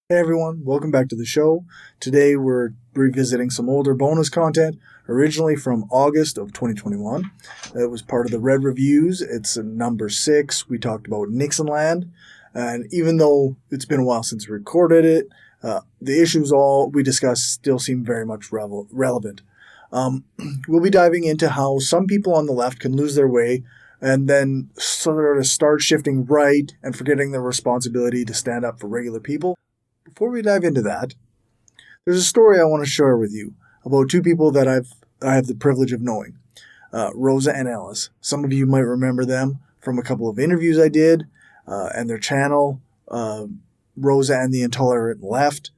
Hey everyone, welcome back to the show. Today we're revisiting some older bonus content, originally from August of 2021. It was part of the Red Reviews. It's number 6. We talked about Nixonland, and even though it's been a while since we recorded it, the issues all we discussed still seem very much relevant. We'll be diving into how some people on the left can lose their way and then sort of start shifting right and forgetting their responsibility to stand up for regular people. Before we dive into that, there's a story I want to share with you about two people that I have the privilege of knowing, Rosa and Ellis. Some of you might remember them from a couple of interviews I did, and their channel, Rosa and the Intolerant Left.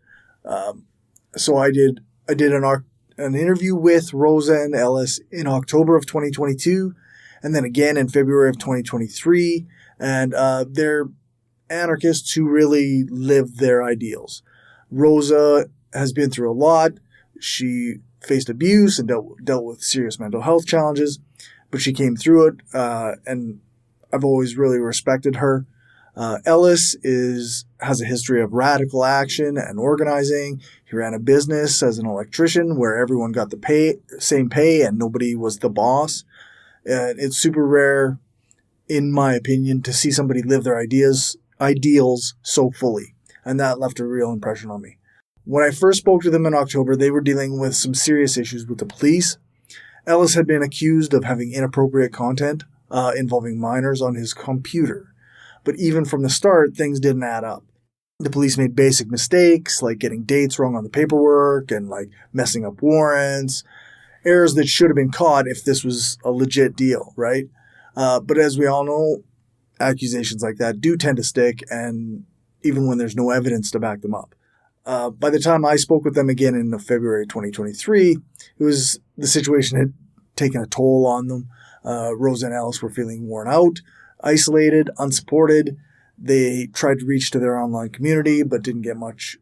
So I did an interview with Rosa and Ellis in October of 2022, and then again in February of 2023, and they're anarchists who really live their ideals. Rosa has been through a lot. She faced abuse and dealt with serious mental health challenges, but she came through it, and I've always really respected her. Ellis has a history of radical action and organizing. He ran a business as an electrician where everyone got the same pay and nobody was the boss. It's super rare, in my opinion, to see somebody live their ideals so fully, and that left a real impression on me. When I first spoke to them in October, they were dealing with some serious issues with the police. Ellis had been accused of having inappropriate content involving minors on his computer, but even from the start, things didn't add up. The police made basic mistakes, like getting dates wrong on the paperwork and like messing up warrants, errors that should have been caught if this was a legit deal, right? But as we all know, accusations like that do tend to stick, and even when there's no evidence to back them up. By the time I spoke with them again in February 2023, the situation had taken a toll on them. Rosa and Ellis were feeling worn out, isolated, unsupported. They tried to reach to their online community, but didn't get much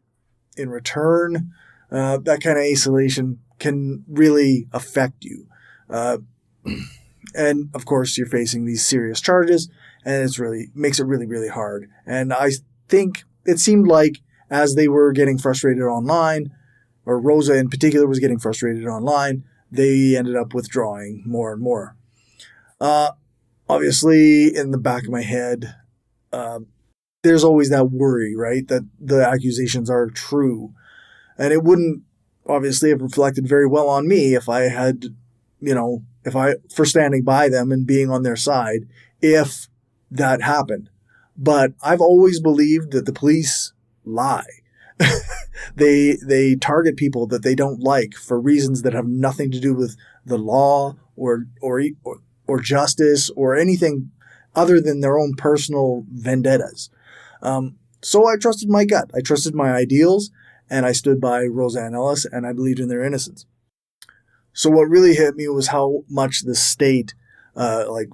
in return. That kind of isolation can really affect you. And of course, you're facing these serious charges, and makes it really, really hard. And I think it seemed like as they were getting frustrated online, or Rosa in particular was getting frustrated online, they ended up withdrawing more and more. Obviously, in the back of my head, there's always that worry, right, that the accusations are true. And it wouldn't obviously have reflected very well on me if I had, for standing by them and being on their side, if that happened. But I've always believed that the police lie. They target people that they don't like for reasons that have nothing to do with the law or justice or anything other than their own personal vendettas. So I trusted my gut. I trusted my ideals, and I stood by Rosa and Ellis, and I believed in their innocence. So what really hit me was how much the state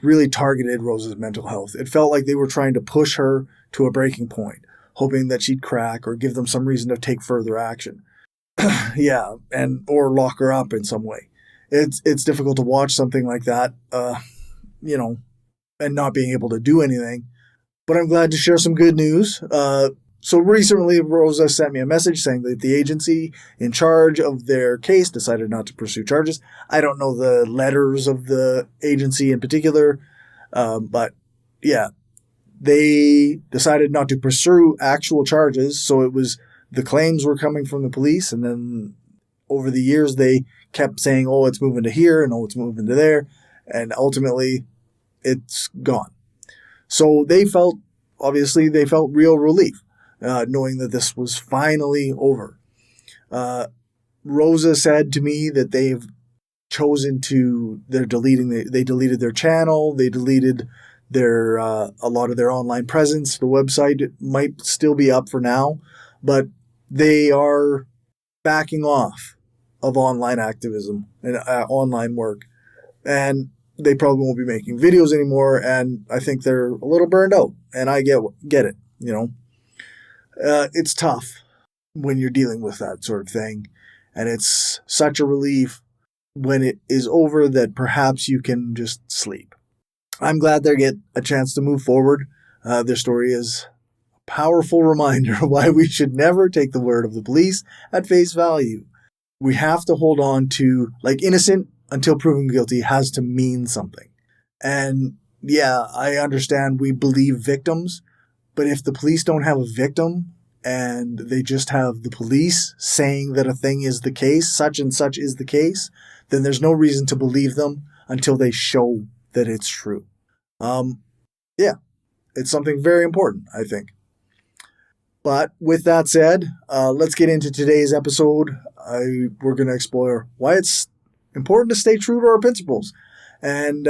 really targeted Rosa's mental health. It felt like they were trying to push her to a breaking point, hoping that she'd crack or give them some reason to take further action. Yeah, or lock her up in some way. It's difficult to watch something like that, and not being able to do anything. But I'm glad to share some good news. So recently, Rosa sent me a message saying that the agency in charge of their case decided not to pursue charges. I don't know the letters of the agency in particular, but yeah, they decided not to pursue actual charges. So the claims were coming from the police, and then over the years they kept saying, "Oh, it's moving to here," and "Oh, it's moving to there," and ultimately, it's gone. So they felt real relief. Knowing that this was finally over. Rosa said to me that they've chosen they deleted their channel, they deleted a lot of their online presence. The website might still be up for now, but they are backing off of online activism and online work. And they probably won't be making videos anymore, and I think they're a little burned out, and I get it, It's tough when you're dealing with that sort of thing, and it's such a relief when it is over that perhaps you can just sleep. I'm glad they get a chance to move forward. Their story is powerful reminder why we should never take the word of the police at face value. We have to hold on to, like, innocent until proven guilty has to mean something. And yeah, I understand we believe victims, but if the police don't have a victim and they just have the police saying that a thing is the case, such and such is the case, then there's no reason to believe them until they show that it's true. Yeah, it's something very important, I think. But with that said, let's get into today's episode. We're going to explore why it's important to stay true to our principles. And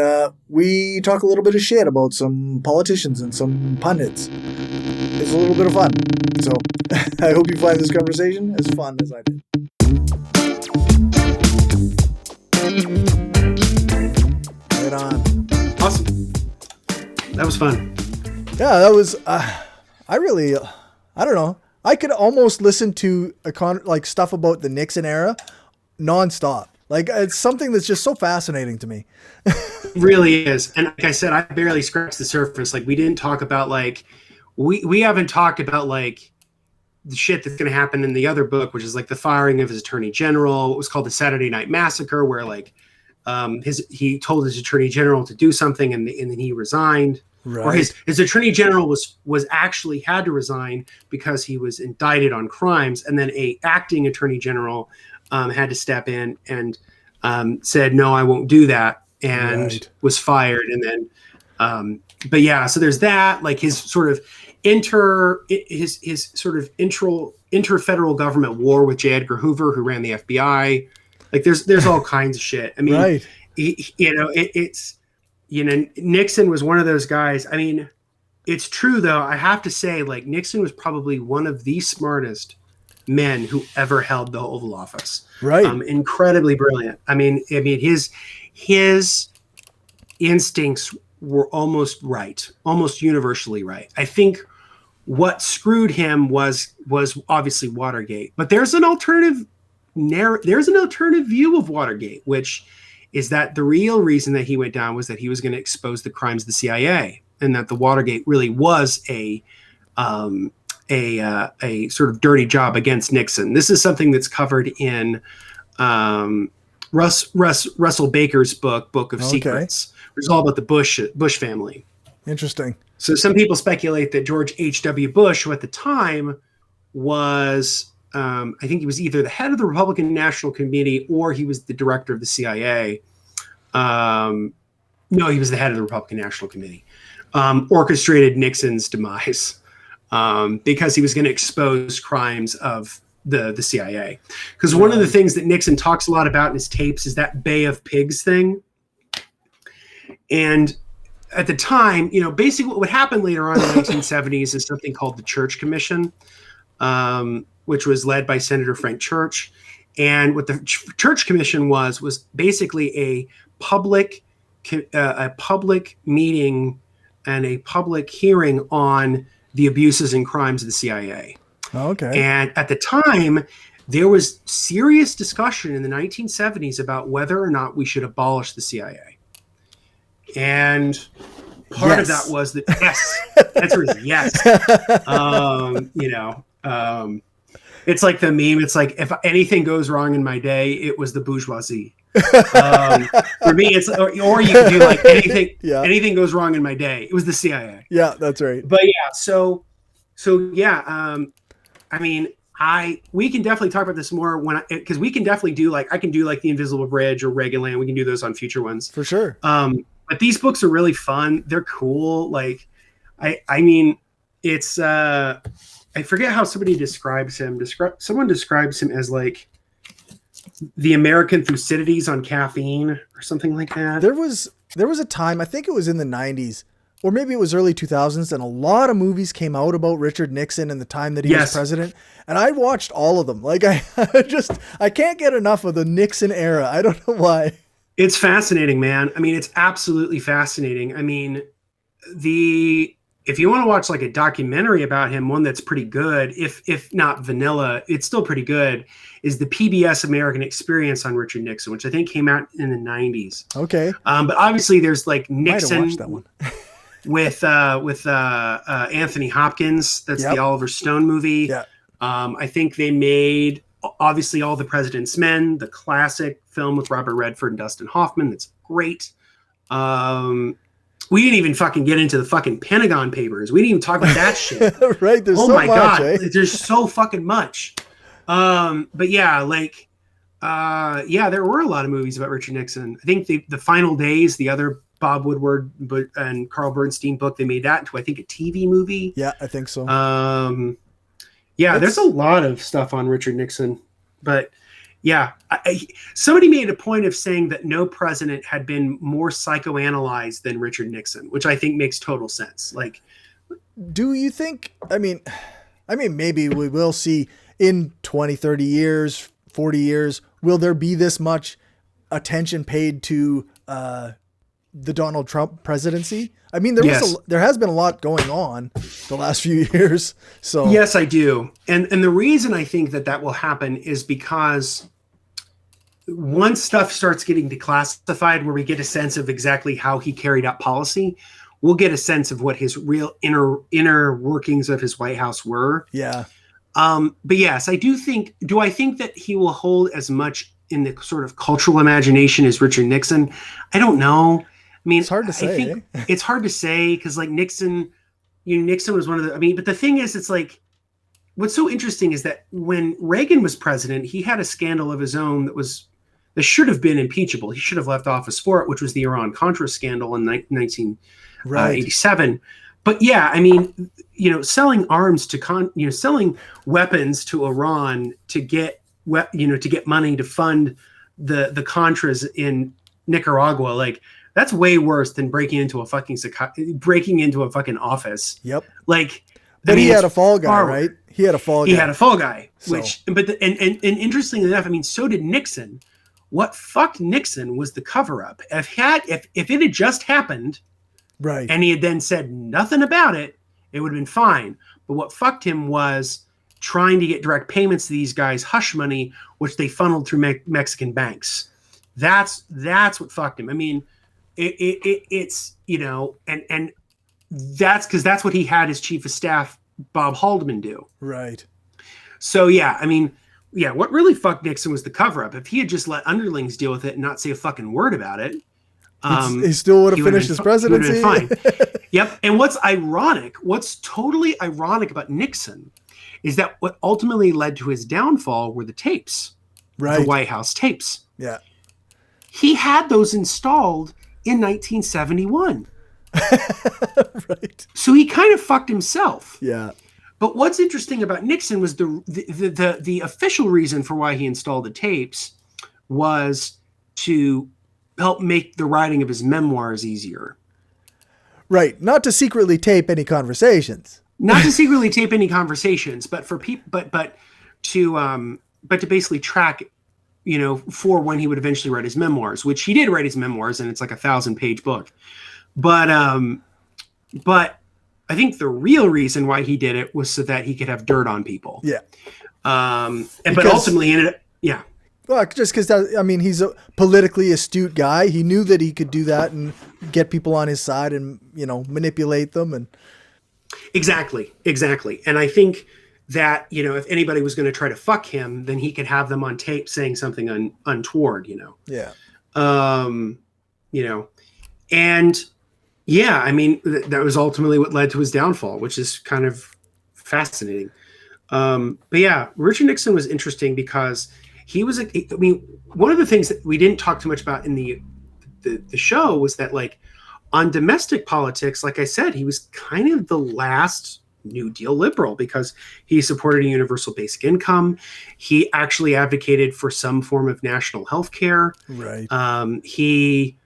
we talk a little bit of shit about some politicians and some pundits. It's a little bit of fun. So I hope you find this conversation as fun as I did. Right on. Awesome. That was fun. Yeah, that was, I don't know. I could almost listen to like stuff about the Nixon era nonstop. Like, it's something that's just so fascinating to me. Really is. And like I said, I barely scratched the surface. Like, we didn't talk about, like, we haven't talked about, like, the shit that's going to happen in the other book, which is like the firing of his attorney general. What was called the Saturday Night Massacre, where, like, he told his attorney general to do something and then he resigned. Right. Or his attorney general was actually had to resign because he was indicted on crimes, and then a acting attorney general had to step in and said, no, I won't do that, and was fired. And then, but yeah, so there's that, like his sort of inter-federal government war with J. Edgar Hoover, who ran the FBI. Like there's all kinds of shit. I mean, Nixon was one of those guys. I mean, it's true though. I have to say, like, Nixon was probably one of the smartest men who ever held the Oval Office. Right. Incredibly brilliant. I mean, his instincts were almost right, almost universally right. I think what screwed him was obviously Watergate, but there's an alternative view of Watergate, which is that the real reason that he went down was that he was going to expose the crimes of the CIA, and that the Watergate really was a sort of dirty job against Nixon. This is something that's covered in Russell Baker's book of Secrets, which is all about the Bush family. Interesting. So some people speculate that George H.W. Bush, who at the time was, I think he was either the head of the Republican National Committee or he was the director of the CIA. No, he was the head of the Republican National Committee. Orchestrated Nixon's demise because he was going to expose crimes of the CIA. Because one of the things that Nixon talks a lot about in his tapes is that Bay of Pigs thing. And at the time, basically what would happen later on in the 1970s is something called the Church Commission, which was led by Senator Frank Church. And what the Church Commission was basically a public meeting and a public hearing on the abuses and crimes of the CIA. Okay. And at the time, there was serious discussion in the 1970s about whether or not we should abolish the CIA. And part of that was that, yes, answer is yes. It's like the meme. It's like, if anything goes wrong in my day, it was the bourgeoisie. For me, it's or you can do like anything. Anything goes wrong in my day, it was the CIA. Yeah, that's right. But yeah, so yeah. I mean, we can definitely talk about this more because we can definitely do I can do like The Invisible Bridge or Regaland. We can do those on future ones for sure. But these books are really fun. They're cool. Like, I mean, it's I forget how somebody describes him. Someone describes him as like the American Thucydides on caffeine or something like that. There was a time, I think it was in the 90s, or maybe it was early 2000s, and a lot of movies came out about Richard Nixon and the time that he was president. And I watched all of them. Like, I can't get enough of the Nixon era. I don't know why. It's fascinating, man. I mean, it's absolutely fascinating. I mean, if you want to watch like a documentary about him, one that's pretty good, if not vanilla, it's still pretty good, is the PBS American Experience on Richard Nixon, which I think came out in the 90s. Okay. But obviously there's like Nixon. Might have watched that one. with Anthony Hopkins. That's the Oliver Stone movie. Yeah. I think they made obviously All the President's Men, the classic film with Robert Redford and Dustin Hoffman. That's great. We didn't even fucking get into the fucking Pentagon Papers. We didn't even talk about that shit. Right? There's so much. God, there's so fucking much. But yeah, like, there were a lot of movies about Richard Nixon. I think the Final Days, the other Bob Woodward and Carl Bernstein book, they made that into, I think, a TV movie. Yeah, I think so. There's a lot of stuff on Richard Nixon, but yeah, somebody made a point of saying that no president had been more psychoanalyzed than Richard Nixon, which I think makes total sense. Like, do you think, I mean, maybe we will see in 20, 30 years, 40 years, will there be this much attention paid to the Donald Trump presidency? I mean, there has been a lot going on the last few years. So yes, I do. And the reason I think that will happen is because once stuff starts getting declassified, where we get a sense of exactly how he carried out policy, we'll get a sense of what his real inner workings of his White House were. Yeah. But yes, I think that he will hold as much in the sort of cultural imagination as Richard Nixon? I don't know. I mean, it's hard to say. I think it's hard to say because, like, Nixon was one of the. But the thing is, it's like, what's so interesting is that when Reagan was president, he had a scandal of his own that should have been impeachable. He should have left office for it, which was the Iran-Contra scandal in 1987. But yeah, I mean, selling arms to selling weapons to Iran to get money to fund the Contras in Nicaragua, like, that's way worse than breaking into a fucking office. Yep. Like, but he had a fall guy, right? He had a fall guy. And interestingly enough, I mean, so did Nixon. What fucked Nixon was the cover-up. If it had just happened, right, and he had then said nothing about it, it would have been fine. But what fucked him was trying to get direct payments to these guys, hush money, which they funneled through Mexican banks. That's what fucked him. I mean, it's and that's because that's what he had his chief of staff Bob Haldeman do. Right. So yeah, I mean, yeah, what really fucked Nixon was the cover-up. If he had just let underlings deal with it and not say a fucking word about it, he still would have finished his presidency. He would have been fine. Yep. And what's totally ironic about Nixon is that what ultimately led to his downfall were the tapes, right? The White House tapes. Yeah. He had those installed in 1971. Right. So he kind of fucked himself. Yeah. But what's interesting about Nixon was the official reason for why he installed the tapes was to help make the writing of his memoirs easier. Right. Not to secretly tape any conversations. Not to secretly tape any conversations, but for people, but to basically track, for when he would eventually write his memoirs, which he did write his memoirs, and it's like a 1,000-page book. But I think the real reason why he did it was so that he could have dirt on people. Yeah. But ultimately ended up, yeah. Well, just because, he's a politically astute guy. He knew that he could do that and get people on his side and, manipulate them. And Exactly. And I think that, if anybody was going to try to fuck him, then he could have them on tape saying something untoward, Yeah. And yeah, I mean, that was ultimately what led to his downfall, which is kind of fascinating. But yeah, Richard Nixon was interesting because he was, one of the things that we didn't talk too much about in the show was that, like, on domestic politics, like I said, he was kind of the last New Deal liberal because he supported a universal basic income. He actually advocated for some form of national health care. Right. He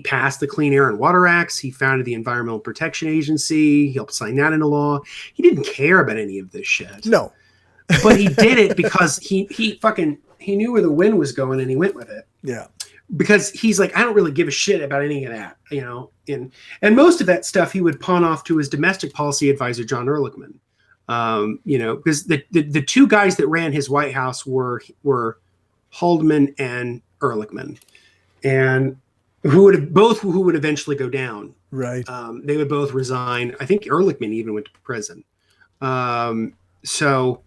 passed the Clean Air and Water Acts. He founded the Environmental Protection Agency. He helped sign that into law. He didn't care about any of this shit. No. But he did it because he knew where the wind was going and he went with it. Yeah. Because he's like, I don't really give a shit about any of that, and most of that stuff he would pawn off to his domestic policy advisor, John Ehrlichman. Because the two guys that ran his White House were Haldeman and Ehrlichman. And who would eventually go down. Right. They would both resign. I think Ehrlichman even went to prison. So,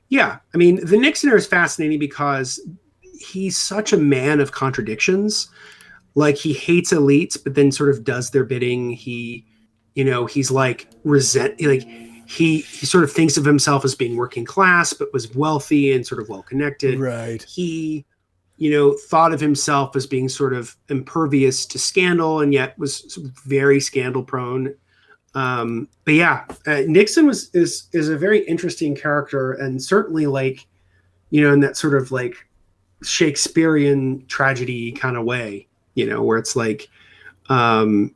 yeah, I mean, the Nixoner is fascinating because he's such a man of contradictions. Like, he hates elites, but then sort of does their bidding. He's like he sort of thinks of himself as being working class, but was wealthy and sort of well connected. Right. He thought of himself as being sort of impervious to scandal, and yet was very scandal prone. But yeah, Nixon is a very interesting character, and certainly in that sort of like Shakespearean tragedy kind of way, where it's like, it's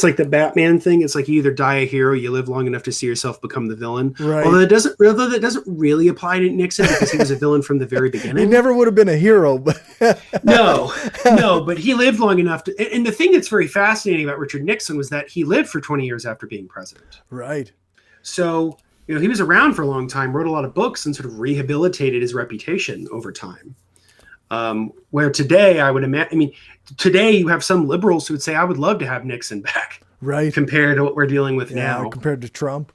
like the Batman thing. It's like you either die a hero, you live long enough to see yourself become the villain. Right. Although that doesn't really apply to Nixon because he was a villain from the very beginning. He never would have been a hero, but no, but he lived long enough to. And the thing that's very fascinating about Richard Nixon was that he lived for 20 years after being president. Right. So, he was around for a long time, wrote a lot of books, and sort of rehabilitated his reputation over time. Where today, I would imagine, today you have some liberals who would say, I would love to have Nixon back. Right. Compared to what we're dealing with now. Compared to Trump.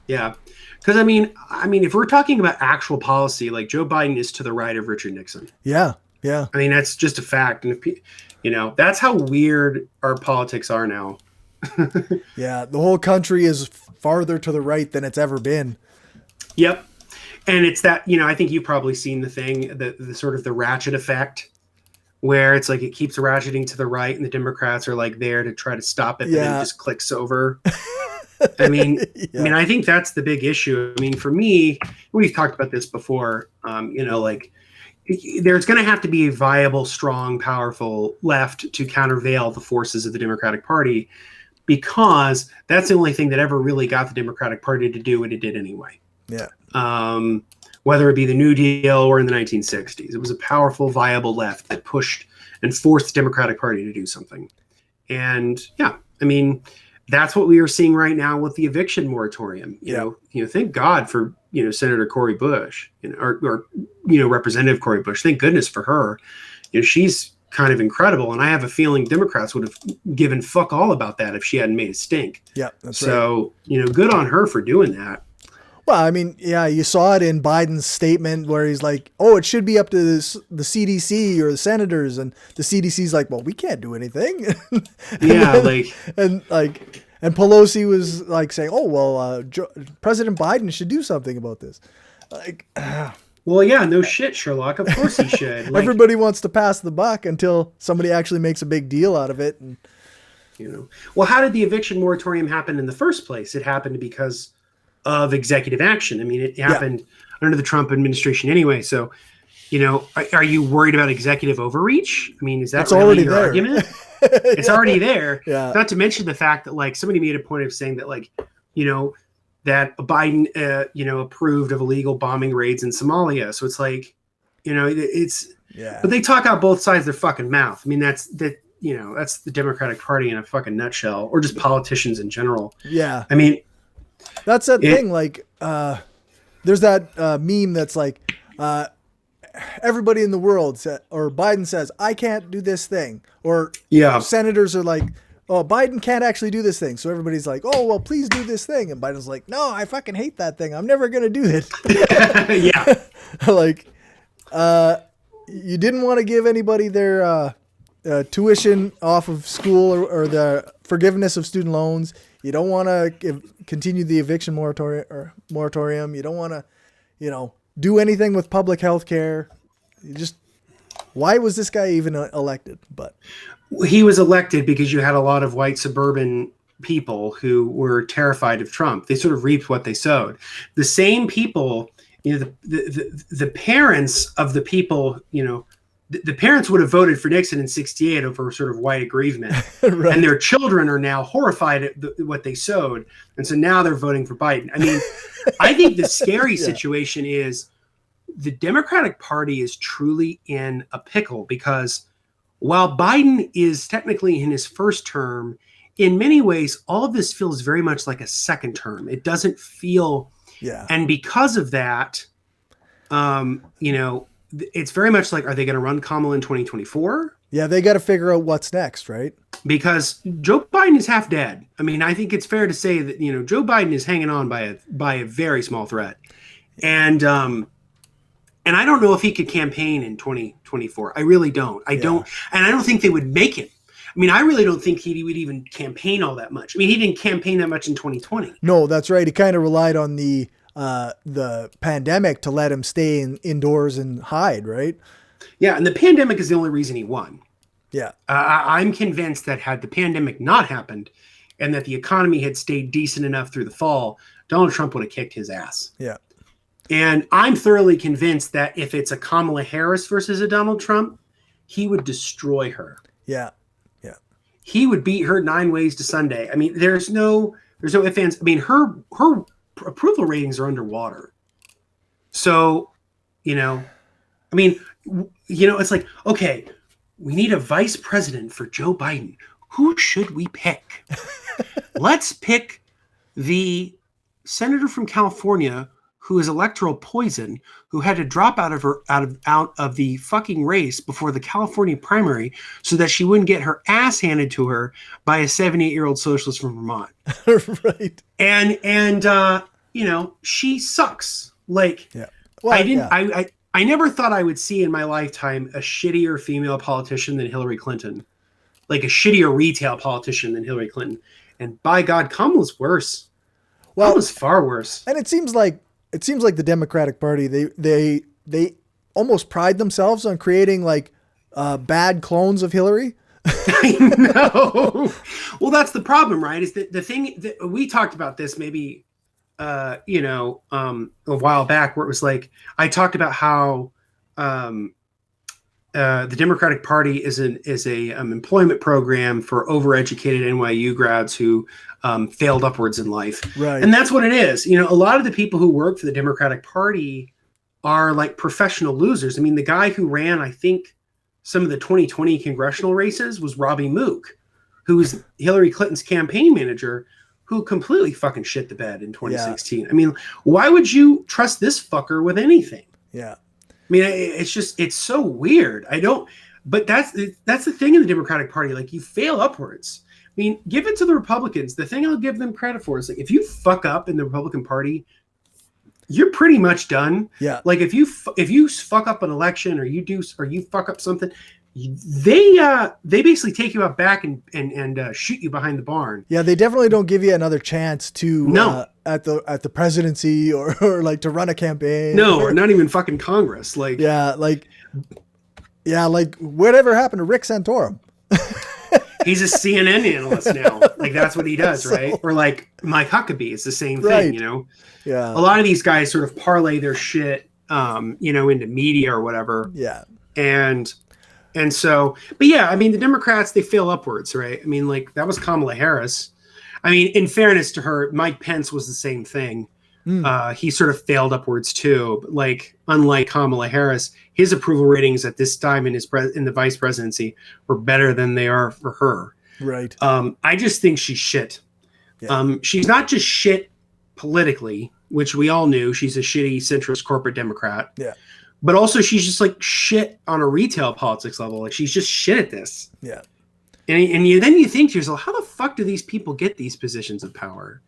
Yeah. Because, if we're talking about actual policy, like Joe Biden is to the right of Richard Nixon. Yeah. Yeah. That's just a fact. And, that's how weird our politics are now. Yeah. The whole country is farther to the right than it's ever been. Yep. And it's that, I think you've probably seen the thing, the sort of the ratchet effect, where it's like it keeps ratcheting to the right and the Democrats are like there to try to stop it, but then it just clicks over. I think that's the big issue. For me, we've talked about this before, there's going to have to be a viable, strong, powerful left to countervail the forces of the Democratic Party, because that's the only thing that ever really got the Democratic Party to do what it did anyway. Yeah. Whether it be the New Deal or in the 1960s, it was a powerful, viable left that pushed and forced the Democratic Party to do something. And that's what we are seeing right now with the eviction moratorium. Thank God for Senator Cori Bush, or Representative Cori Bush. Thank goodness for her. She's kind of incredible, and I have a feeling Democrats would have given fuck all about that if she hadn't made a stink. Yeah, that's right. So good on her for doing that. Well, you saw it in Biden's statement where he's like, oh, it should be up to the CDC or the senators. And the CDC's like, well, we can't do anything. And Pelosi was like saying, oh, well, President Biden should do something about this. Well, yeah, no shit, Sherlock. Of course he should. Everybody wants to pass the buck until somebody actually makes a big deal out of it. And, Well, how did the eviction moratorium happen in the first place? It happened because of executive action. It happened under the Trump administration anyway. So, are you worried about executive overreach? Is that really your argument? It's already there. Yeah. Not to mention the fact that somebody made a point of saying that that Biden approved of illegal bombing raids in Somalia. So it's but they talk out both sides of their fucking mouth. That's the Democratic Party in a fucking nutshell, or just politicians in general. Yeah. That's that thing. There's that meme that's like, everybody in the world or Biden says, I can't do this thing. Or senators are like, oh, Biden can't actually do this thing. So everybody's like, oh, well, please do this thing. And Biden's like, no, I fucking hate that thing. I'm never going to do it. Yeah. You didn't want to give anybody their tuition off of school or the forgiveness of student loans. You don't want to continue the eviction moratorium. You don't want to, do anything with public health care. Why was this guy even elected? But he was elected because you had a lot of white suburban people who were terrified of Trump. They sort of reaped what they sowed. The same people, the parents of the people, the parents would have voted for Nixon in 68 over sort of white aggrievement. Right. And their children are now horrified at what they sowed. And so now they're voting for Biden. I think the scary situation is the Democratic Party is truly in a pickle, because while Biden is technically in his first term, in many ways, all of this feels very much like a second term. It doesn't feel, and because of that, it's very much like, are they going to run Kamala in 2024? Yeah, they got to figure out what's next, right? Because Joe Biden is half dead. I mean, I think it's fair to say that, you know, Joe Biden is hanging on by a very small thread. And I don't know if he could campaign in 2024. I really don't. I don't, and I don't think they would make him. I mean, I really don't think he would even campaign all that much. I mean, he didn't campaign that much in 2020. No, that's right. He kind of relied on the pandemic to let him stay indoors and hide, right? Yeah, and the pandemic is the only reason he won. Yeah. I'm convinced that had the pandemic not happened and that the economy had stayed decent enough through the fall, Donald Trump would have kicked his ass. Yeah. And I'm thoroughly convinced that if it's a Kamala Harris versus a Donald Trump, he would destroy her. Yeah. Yeah. He would beat her 9 ways to Sunday. I mean, there's no ifs, ands. I mean, her approval ratings are underwater. So, you know, I mean, you know, it's like, okay, we need a vice president for Joe Biden. Who should we pick? Let's pick the senator from California who is electoral poison, who had to drop out of the fucking race before the California primary so that she wouldn't get her ass handed to her by a 78-year-old socialist from Vermont. Right. And you know, she sucks. Like, yeah. Well, I never thought I would see in my lifetime a shittier female politician than Hillary Clinton. Like a shittier retail politician than Hillary Clinton. And by God, Kamala's worse. Well, Kamala's far worse. And it seems like the Democratic Party, they almost pride themselves on creating like bad clones of Hillary. I know. Well, that's the problem, right? Is that the thing that we talked about this maybe a while back, where it was like I talked about how the Democratic Party is a employment program for overeducated NYU grads who failed upwards in life. Right. And that's what it is. You know, a lot of the people who work for the Democratic Party are like professional losers. I mean, the guy who ran, I think, some of the 2020 congressional races was Robbie Mook, who was Hillary Clinton's campaign manager, who completely fucking shit the bed in 2016. Yeah. I mean, why would you trust this fucker with anything? Yeah. I mean, it's so weird. But that's the thing in the Democratic Party. Like, you fail upwards. I mean, give it to the Republicans. The thing I'll give them credit for is, like, if you fuck up in the Republican Party, you're pretty much done. Yeah. Like, if you fuck up an election or you fuck up something, they basically take you out back and shoot you behind the barn. Yeah, they definitely don't give you another chance to at the presidency or like to run a campaign. No, or not even fucking Congress. Like like whatever happened to Rick Santorum? He's a CNN analyst now. Like, that's what he does, right? Or like Mike Huckabee, it's the same thing, you know? Yeah. A lot of these guys sort of parlay their shit, into media or whatever. Yeah. And so, but yeah, I mean, the Democrats, they fail upwards, right? I mean, like, that was Kamala Harris. I mean, in fairness to her, Mike Pence was the same thing. He sort of failed upwards too. But like, unlike Kamala Harris, his approval ratings at this time in the vice presidency were better than they are for her. Right. I just think she's shit. Yeah. She's not just shit politically, which we all knew. She's a shitty centrist corporate Democrat. Yeah. But also, she's just like shit on a retail politics level. Like, she's just shit at this. Yeah. And then you think to yourself, how the fuck do these people get these positions of power?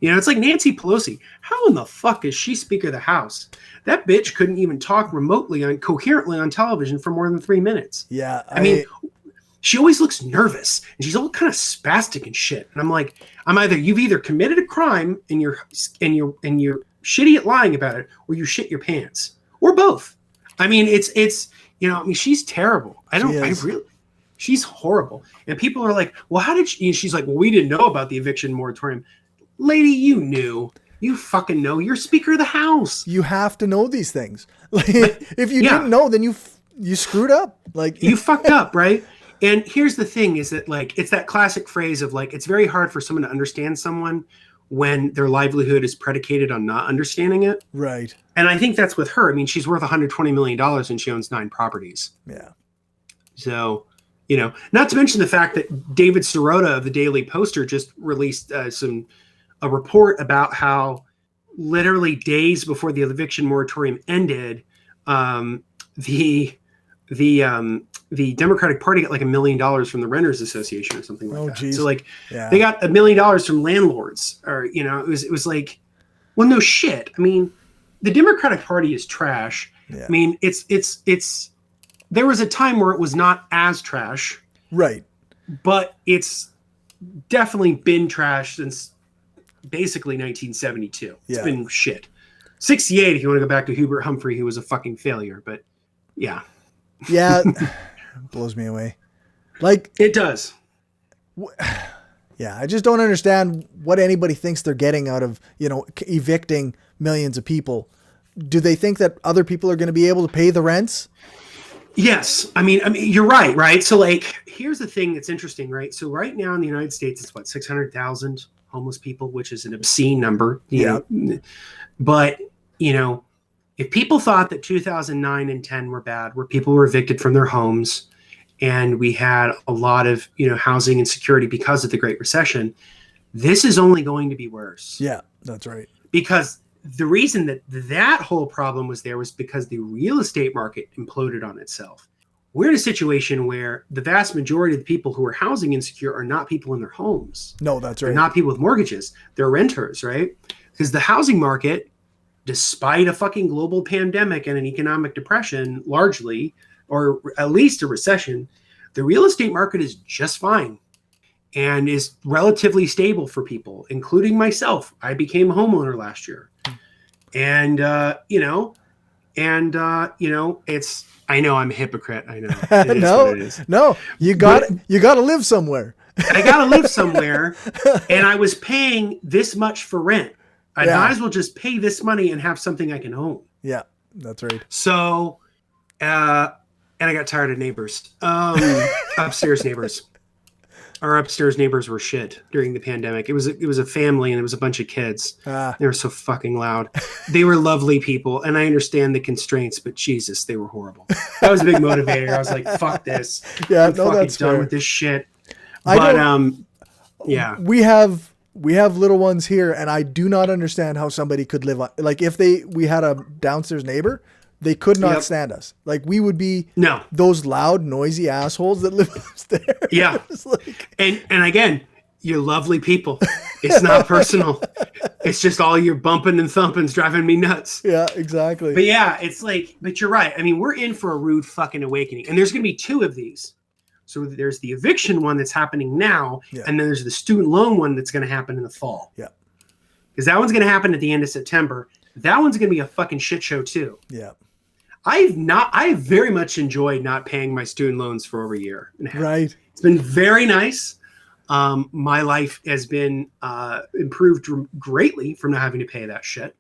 You know, it's like Nancy Pelosi. How in the fuck is she Speaker of the House? That bitch couldn't even talk coherently on television for more than 3 minutes. Yeah. I mean, she always looks nervous and she's all kind of spastic and shit. And I'm like, you've either committed a crime and you're shitty at lying about it, or you shit your pants, or both. I mean, it's she's terrible. She's horrible. And people are like, well, how did she? She's like, well, we didn't know about the eviction moratorium. Lady, you knew. You fucking know. You're Speaker of the House. You have to know these things. Like, if you didn't know, then you screwed up. Like, you fucked up, right? And here's the thing: is that, like, it's that classic phrase of, like, it's very hard for someone to understand someone when their livelihood is predicated on not understanding it. Right. And I think that's with her. I mean, she's worth $120 million and she owns 9 properties. Yeah. So, you know, not to mention the fact that David Sirota of the Daily Poster just released a report about how literally days before the eviction moratorium ended, the the Democratic Party got like $1 million from the Renters Association or something like that. Geez. So like Yeah. they got $1 million from landlords, or it was like, well, no shit. I mean, the Democratic Party is trash. Yeah. I mean, it's there was a time where it was not as trash, right? But it's definitely been trash since basically 1972. It's been shit. 68, if you want to go back to Hubert Humphrey, who was a fucking failure, but yeah. Yeah, blows me away. Like it does. Yeah, I just don't understand what anybody thinks they're getting out of, evicting millions of people. Do they think that other people are going to be able to pay the rents? Yes. I mean, you're right? So like, here's the thing that's interesting, right? So right now in the United States, it's what, 600,000 homeless people, which is an obscene number. You know? But, if people thought that 2009 and 10 were bad, where people were evicted from their homes and we had a lot of, housing insecurity because of the Great Recession, this is only going to be worse. Yeah, that's right. Because the reason that whole problem was there was because the real estate market imploded on itself. We're in a situation where the vast majority of the people who are housing insecure are not people in their homes. No, that's right. They're not people with mortgages. They're renters, right? Because the housing market, despite a fucking global pandemic and an economic depression, largely, or at least a recession, the real estate market is just fine and is relatively stable for people, including myself. I became a homeowner last year. And, it's, I know I'm a hypocrite. I know. No, you got to live somewhere. I got to live somewhere. And I was paying this much for rent. I might as well just pay this money and have something I can own. Yeah, that's right. So, and I got tired of neighbors, upstairs neighbors. Our upstairs neighbors were shit during the pandemic. It was a family and it was a bunch of kids. They were so fucking loud. They were lovely people, and I understand the constraints, but Jesus, they were horrible. That was a big motivator. I was like, "Fuck this! Yeah, I'm fucking that's done fair. with this shit." But yeah, we have little ones here, and I do not understand how somebody could live on. Like if we had a downstairs neighbor. They could not stand us. Like we would be those loud, noisy assholes that live upstairs. Yeah. And again, you're lovely people. It's not personal. It's just all your bumping and thumping's driving me nuts. Yeah, exactly. But yeah, it's like, but you're right. I mean, we're in for a rude fucking awakening. And there's going to be two of these. So there's the eviction one that's happening now. Yeah. And then there's the student loan one that's going to happen in the fall. Yeah. Because that one's going to happen at the end of September. That one's going to be a fucking shit show too. Yeah. I've very much enjoyed not paying my student loans for over a year and a half. Right. It's been very nice. My life has been improved greatly from not having to pay that shit.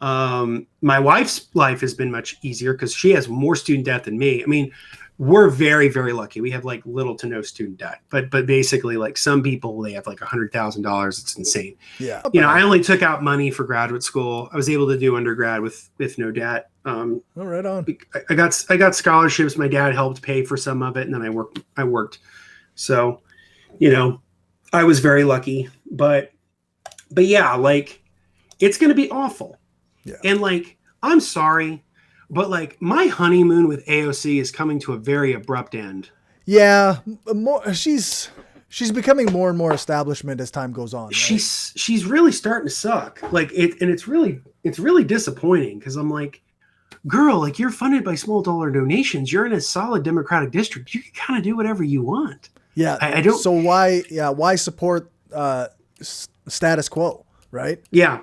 My wife's life has been much easier because she has more student debt than me. I mean, we're very, very lucky. We have like little to no student debt, but basically like some people, they have like $100,000. It's insane. Yeah. I only took out money for graduate school. I was able to do undergrad with no debt. Right on. I got scholarships. My dad helped pay for some of it. And then I worked. So, I was very lucky, but yeah, like it's going to be awful. Yeah. And like, I'm sorry, but like my honeymoon with AOC is coming to a very abrupt end. Yeah. She's becoming more and more establishment as time goes on. Right? She's really starting to suck. Like it's really disappointing because I'm like, girl, like you're funded by small dollar donations. You're in a solid Democratic district. You can kind of do whatever you want. Yeah. I don't. So why support status quo? Right. Yeah.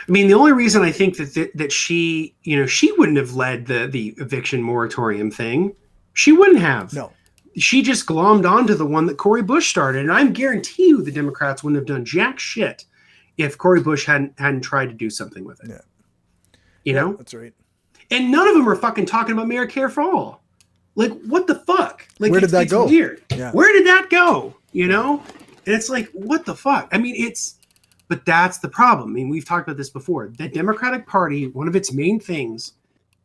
I mean, the only reason I think that she, she wouldn't have led the eviction moratorium thing. She wouldn't have. No. She just glommed onto the one that Cory Bush started. And I guarantee you the Democrats wouldn't have done jack shit if Cory Bush hadn't tried to do something with it. Yeah. You know? That's right. And none of them are fucking talking about Medicare for all. Like, what the fuck? Like, where did that go? It's weird. Yeah. Where did that go? And it's like, what the fuck? I mean, but that's the problem. I mean, we've talked about this before. The Democratic Party, one of its main things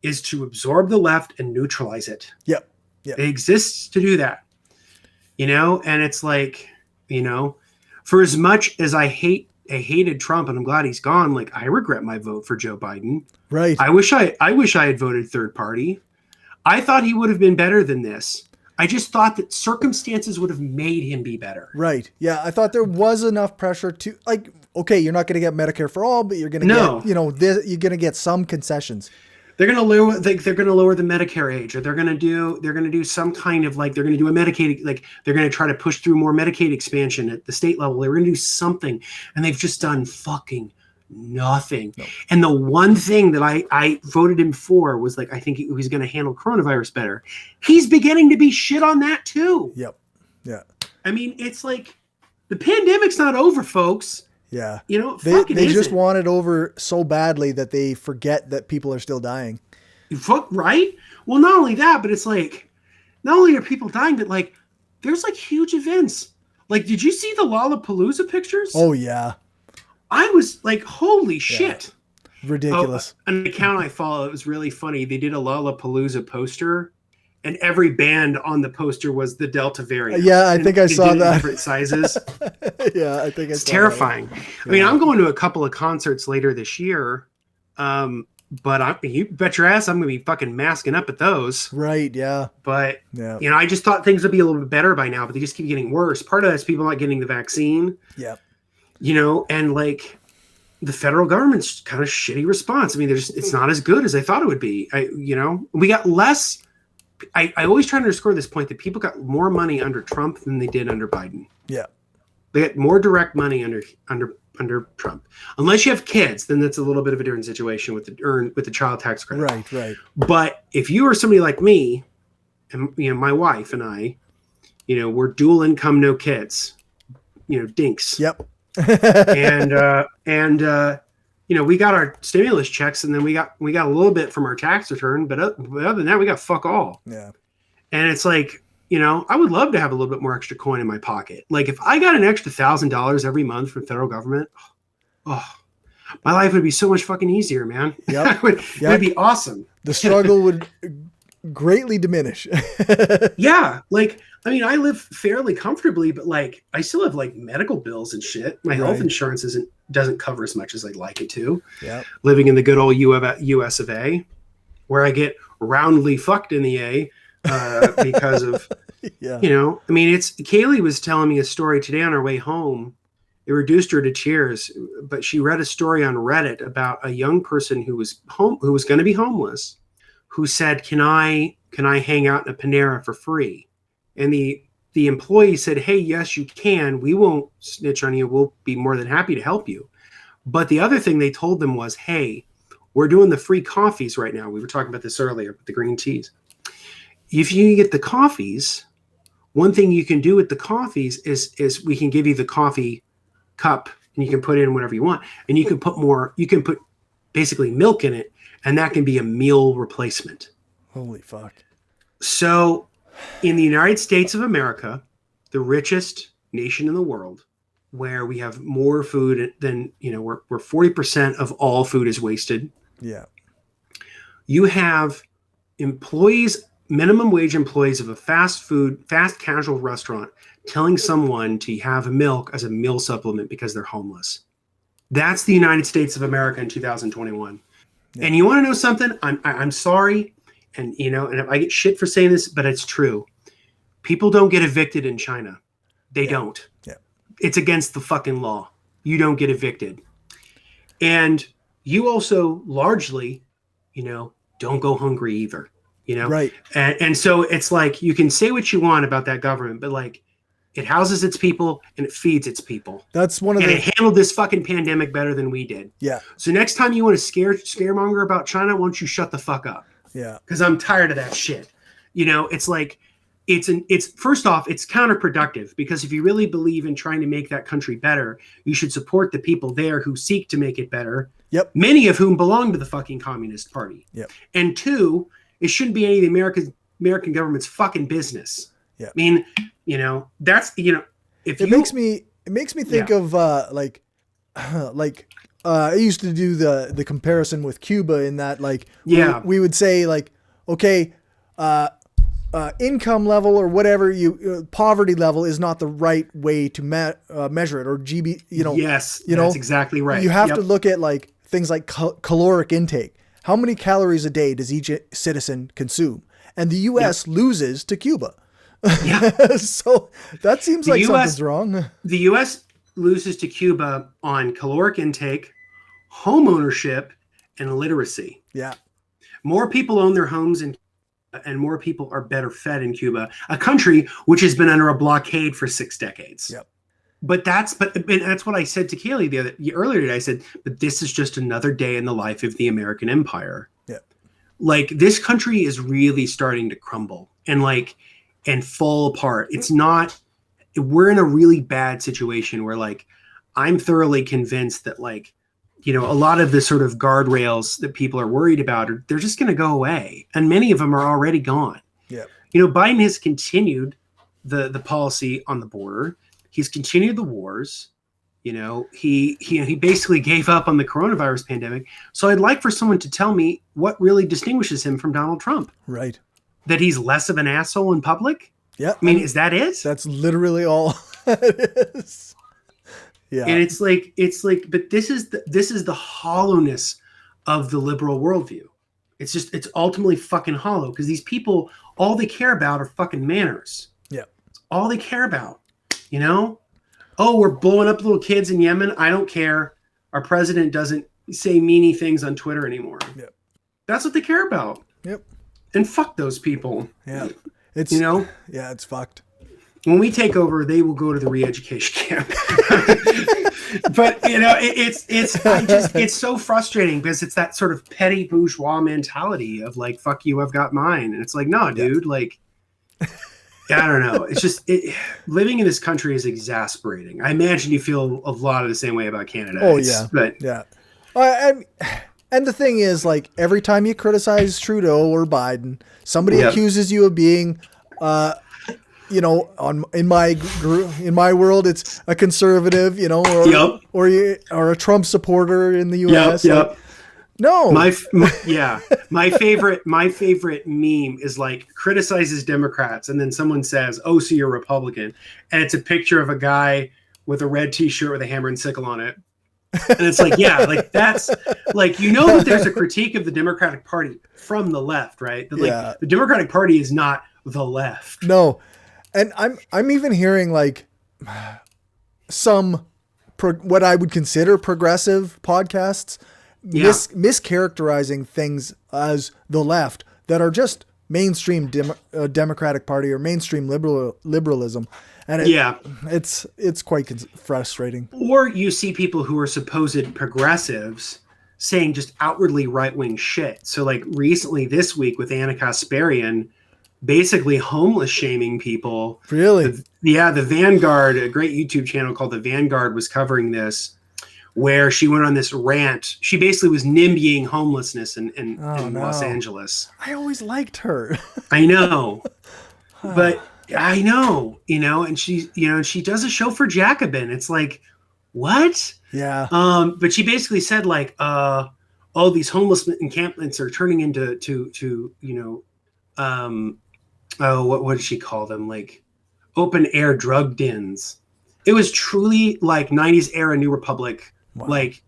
is to absorb the left and neutralize it. Yep. It exists to do that. And it's like, for as much as I hated Trump and I'm glad he's gone, like I regret my vote for Joe Biden. Right. I wish I had voted third party. I thought he would have been better than this. I just thought that circumstances would have made him be better. Right. Yeah. I thought there was enough pressure to, like, okay, you're not going to get Medicare for all, but you're going to get, you know, you're going to get some concessions. They're going to lower, they're going to lower the Medicare age, or they're going to do some kind of, like, they're going to do a Medicaid, like, they're going to try to push through more Medicaid expansion at the state level. They're going to do something, and they've just done fucking nothing. No. And the one thing that I voted him for was, like, I think he's going to handle coronavirus better. He's beginning to be shit on that too. Yep. Yeah. I mean, it's like the pandemic's not over, folks. Yeah. You know, they just want it over so badly that they forget that people are still dying. Right? Well, not only that, but it's like, not only are people dying, but, like, there's, like, huge events. Like, did you see the Lollapalooza pictures? Oh, yeah. I was like, holy shit. Ridiculous. An account I follow, it was really funny. They did a Lollapalooza poster, and every band on the poster was the Delta variant. Yeah, I think I saw that. Different sizes. Yeah, I think it's terrifying. I mean, I'm going to a couple of concerts later this year, but you bet your ass I'm going to be fucking masking up at those. Right, yeah. But, you know, I just thought things would be a little bit better by now, but they just keep getting worse. Part of that's people not getting the vaccine. Yeah. You know, and, like, the federal government's kind of shitty response. I mean, it's not as good as I thought it would be. You know, we got less. I always try to underscore this point that people got more money under Trump than they did under Biden. Yeah. They got more direct money under Trump. Unless you have kids, then that's a little bit of a different situation with the child tax credit. Right. But if you are somebody like me, and, you know, my wife and I, you know, we're dual income, no kids, you know, dinks. Yep. and you know, we got our stimulus checks, and then we got a little bit from our tax return, but other than that, we got fuck all. Yeah. And it's like, you know, I would love to have a little bit more extra coin in my pocket. Like, if I got an extra $1,000 every month from the federal government, my life would be so much fucking easier, man. Yeah. It would be awesome. The struggle would greatly diminish. Yeah. Like, I mean, I live fairly comfortably, but, like, I still have, like, medical bills and shit. My health insurance doesn't cover as much as I'd like it to. Yeah. Living in the good old US of A, where I get roundly fucked in the A because of, you know, I mean, Kaylee was telling me a story today on our way home. It reduced her to tears, but she read a story on Reddit about a young person who was going to be homeless, who said, can I hang out in a Panera for free? And the employee said, hey, yes, you can. We won't snitch on you. We'll be more than happy to help you. But the other thing they told them was, hey, we're doing the free coffees right now. We were talking about this earlier with the green teas. If you get the coffees, one thing you can do with the coffees is we can give you the coffee cup, and you can put in whatever you want. And you can put basically milk in it, and that can be a meal replacement. Holy fuck. So in the United States of America, the richest nation in the world, where we have more food than, you know, where 40% of all food is wasted. Yeah. You have employees, minimum wage employees of a fast casual restaurant telling someone to have milk as a meal supplement because they're homeless. That's the United States of America in 2021. Yeah. And you want to know something? I'm sorry. And, you know, and I get shit for saying this, but it's true. People don't get evicted in China. They don't. Yeah. It's against the fucking law. You don't get evicted. And you also largely, you know, don't go hungry either, you know? Right. And so it's like, you can say what you want about that government, but, like, it houses its people and it feeds its people. That's one of it handled this fucking pandemic better than we did. Yeah. So next time you want to scaremonger about China, why don't you shut the fuck up? Yeah. Because I'm tired of that shit. You know, it's like, it's first off, it's counterproductive, because if you really believe in trying to make that country better, you should support the people there who seek to make it better. Yep. Many of whom belong to the fucking Communist Party. Yep. And two, it shouldn't be any of the American government's fucking business. Yeah. I mean, you know, that's, you know, it makes me think of I used to do the comparison with Cuba, in that, like, we would say, like, okay, income level or whatever poverty level is not the right way to measure it, or GB, you know. Yes, that's exactly right. You have to look at, like, things like caloric intake. How many calories a day does each citizen consume? And the U.S. loses to Cuba. Yeah. So that seems The like US something's wrong. the US loses to Cuba on caloric intake, home ownership, and literacy. Yeah. More people own their homes in Cuba, and more people are better fed in Cuba, a country which has been under a blockade for 6 decades. Yep. But that's what I said to Kaylee earlier today. I said, but this is just another day in the life of the American empire. Yeah. Like, this country is really starting to crumble and fall apart. It's not, we're in a really bad situation where, like, I'm thoroughly convinced that, like, a lot of the sort of guardrails that people are worried about they're just going to go away, and many of them are already gone. Yeah. Biden has continued the policy on the border. He's continued the wars. He basically gave up on the coronavirus pandemic. So I'd like for someone to tell me what really distinguishes him from Donald Trump. Right. That he's less of an asshole in public? Yeah. I mean, is that it? That's literally all it is. Yeah. And it's like, but this is the hollowness of the liberal worldview. It's ultimately fucking hollow, because these people, all they care about are fucking manners. Yeah. It's all they care about. Oh, we're blowing up little kids in Yemen. I don't care. Our president doesn't say meany things on Twitter anymore. Yep. That's what they care about. Yep. And fuck those people. Yeah. It's yeah, it's fucked. When we take over, they will go to the re-education camp. But it's so frustrating, because it's that sort of petty bourgeois mentality of, like, fuck you, I've got mine. And it's like, no, dude, like, I don't know. It's just living in this country is exasperating. I imagine you feel a lot of the same way about Canada. Oh, yeah. And the thing is, like, every time you criticize Trudeau or Biden, somebody accuses you of being, in my world, it's a conservative, or a Trump supporter in the U.S. Yep. No. My favorite meme is, like, criticizes Democrats, and then someone says, "Oh, so you're Republican," and it's a picture of a guy with a red T-shirt with a hammer and sickle on it, and it's like, yeah, like, that's like, that there's a critique of the Democratic Party from the left, right? That, the Democratic Party is not the left. No, and I'm even hearing, like, some what I would consider progressive podcasts. Mischaracterizing things as the left that are just mainstream Democratic Party or mainstream liberalism, and it's quite frustrating. Or you see people who are supposed progressives saying just outwardly right-wing shit. So, like, recently this week with Anna Kasparian, basically homeless shaming people. Really? The Vanguard, a great YouTube channel called The Vanguard, was covering this, where she went on this rant. She basically was NIMBYing homelessness in Los Angeles. I always liked her. I know. But I know, and she does a show for Jacobin. It's like, what? Yeah. But she basically said, like, these homeless encampments are turning into what did she call them? Like, open air drug dens. It was truly like 90s era New Republic. Wow. Like,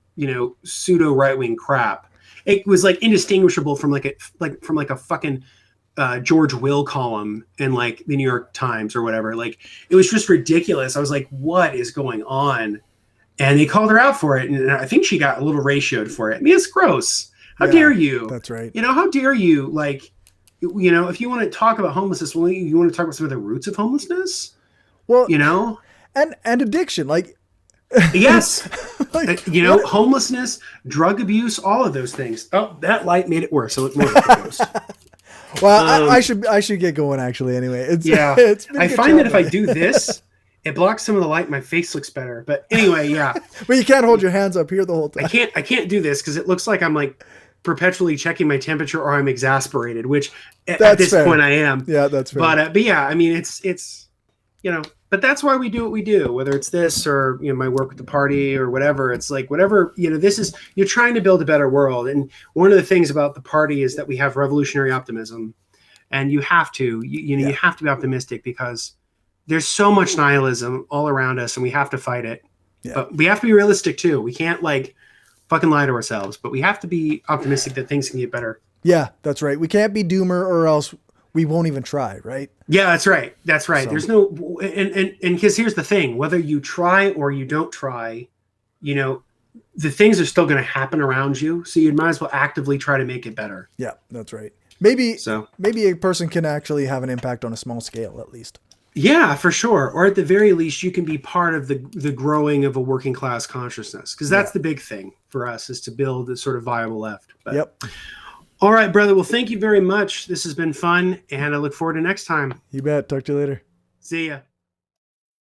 pseudo right-wing crap. It was, like, indistinguishable from a fucking George Will column in, like, the New York Times or whatever. Like, it was just ridiculous. I was like, what is going on? And they called her out for it, and I think she got a little ratioed for it. I mean, it's gross. How dare you? That's right. How dare you? Like, if you want to talk about homelessness, well, you want to talk about some of the roots of homelessness? Well, and addiction, like. Yes. Homelessness, drug abuse, all of those things. Oh, that light made it worse. So it's more like a ghost. Well, I should get going, actually. Anyway, I find that if I do this, it blocks some of the light. My face looks better. But anyway, yeah. But you can't hold your hands up here the whole time. I can't do this because it looks like I'm, like, perpetually checking my temperature, or I'm exasperated, which at this point I am. Yeah, that's fair. But yeah, I mean, it's but that's why we do what we do, whether it's this or, my work with the party or whatever. It's like, whatever, you're trying to build a better world. And one of the things about the party is that we have revolutionary optimism, and you have to, you have to be optimistic, because there's so much nihilism all around us, and we have to fight it. Yeah. But we have to be realistic too. We can't, like, fucking lie to ourselves, but we have to be optimistic that things can get better. Yeah, that's right. We can't be doomer, or else we won't even try, right? Yeah, that's right. That's right. So- There's no, and because here's the thing, whether you try or you don't try, you know, the things are still going to happen around you. So you might as well actively try to make it better. Yeah, that's right. Maybe So a person can actually have an impact on a small scale, at least. yeah, for sure. Or at the very least, you can be part of the growing of a working class consciousness, because that's the big thing for us, is to build a sort of viable left. But, Yep. All right, brother. Well, thank you very much. This has been fun, and I look forward to next time. You bet. Talk to you later. See ya.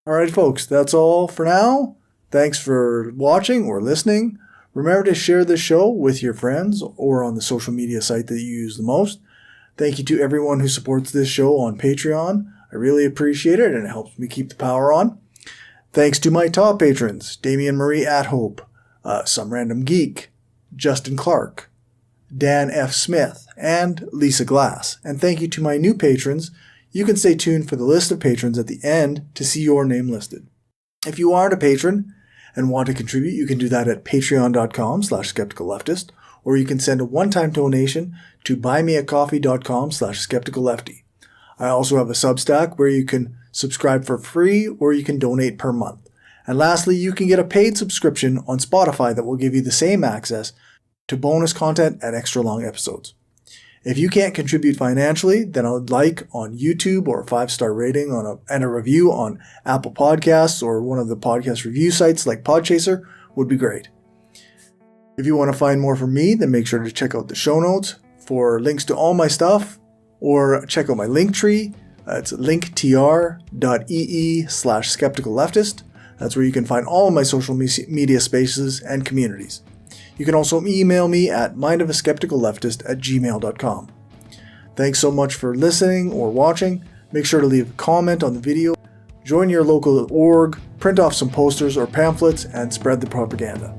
All right, folks, that's all for now. Thanks for watching or listening. Remember to share this show with your friends or on the social media site that you use the most. Thank you to everyone who supports this show on Patreon. I really appreciate it, and it helps me keep the power on. Thanks to my top patrons, Damian Marie Athope, Some Random Geek, Justin Clark, Dan F. Smith, and Lisa Glass. And thank you to my new patrons. You can stay tuned for the list of patrons at the end to see your name listed. If you aren't a patron and want to contribute, you can do that at patreon.com/skepticalleftist, or you can send a one-time donation to buymeacoffee.com/skepticallefty. I also have a Substack where you can subscribe for free or you can donate per month. And lastly, you can get a paid subscription on Spotify that will give you the same access to bonus content and extra long episodes. If you can't contribute financially, then a like on YouTube or a 5-star rating and a review on Apple Podcasts or one of the podcast review sites like Podchaser would be great. If you want to find more from me, then make sure to check out the show notes for links to all my stuff, or check out my link tree. It's linktr.ee/skepticalleftist. That's where you can find all of my social media spaces and communities. You can also email me at mindofaskepticalleftist@gmail.com. Thanks so much for listening or watching. Make sure to leave a comment on the video, join your local org, print off some posters or pamphlets, and spread the propaganda.